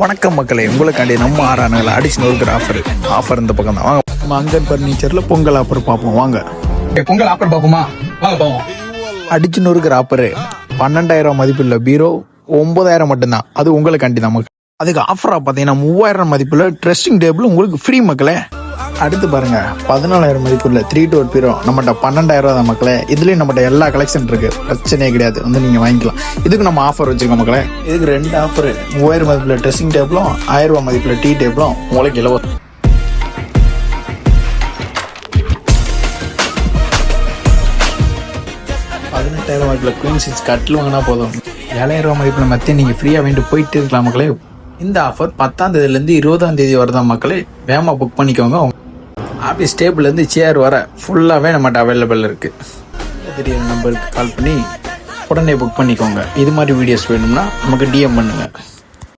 வணக்கம் மக்களே, உங்களுக்காண்டி நம்ம ஆறானுகளை அடிச்சு நொறுக்கிற ஆஃபர் இந்த பக்கம் தான். வாங்க, நம்ம அங்கன் பர்னிச்சர்ல பொங்கல் ஆஃபர் பார்ப்போம். வாங்க, பொங்கல் ஆஃபர் பார்ப்போமா? வாங்க போவோம். அடிச்சு நொறுக்கிற ஆஃபர் 12,000 மதிப்புள்ள பீரோ 9,000 மட்டும்தான். அது உங்களுக்காண்டி நமக்கு. அதுக்கு ஆஃபரா பார்த்தீங்கன்னா 3,000 மதிப்புள்ள ட்ரெஸ்ஸிங் டேபிள் உங்களுக்கு ஃப்ரீ மக்களே. அடுத்து பாருங்க, 14,000 மதிப்புள்ள 3 டோர் பீரோ நம்மகிட்ட 12,000 தான் மக்களே. இதுலயும் நம்மகிட்ட எல்லா கலெக்ஷன் இருக்கு, பிரச்சனையே கிடையாது. வந்து நீங்க வாங்கிக்கலாம். இதுக்கு நம்ம ஆஃபர் வச்சிருக்கோம் மக்களே. இதுக்கு 2 ஆஃபர். 3,000 மதிப்புள்ள ட்ரெஸ்ஸிங் டேபிளும் 1,000 மதிப்புள்ள டீ டேபிளும் உங்களுக்கு இலவசம். 18,000 மதிப்புள்ள குயின் சைஸ் கட்டில் வாங்கினா போதும். 7,000 மதிப்புள்ள மத்திய நீங்க ஃப்ரீயா வேண்டி போயிட்டு இருக்கலாம் மக்களே. இந்த ஆஃபர் 10ஆம் தேதியிலேருந்து 20ஆம் தேதி வரதான் மக்களே. வேகமாக புக் பண்ணிக்கோங்க. ஆஃபீஸ் டேபிள்லேருந்து சேர் வர ஃபுல்லாகவே நம்மகிட்ட அவைலபிள் இருக்குது. திடீர்னு நம்பருக்கு கால் பண்ணி உடனே புக் பண்ணிக்கோங்க. இது மாதிரி வீடியோஸ் வேணும்னா நமக்கு டிஎம் பண்ணுங்கள்.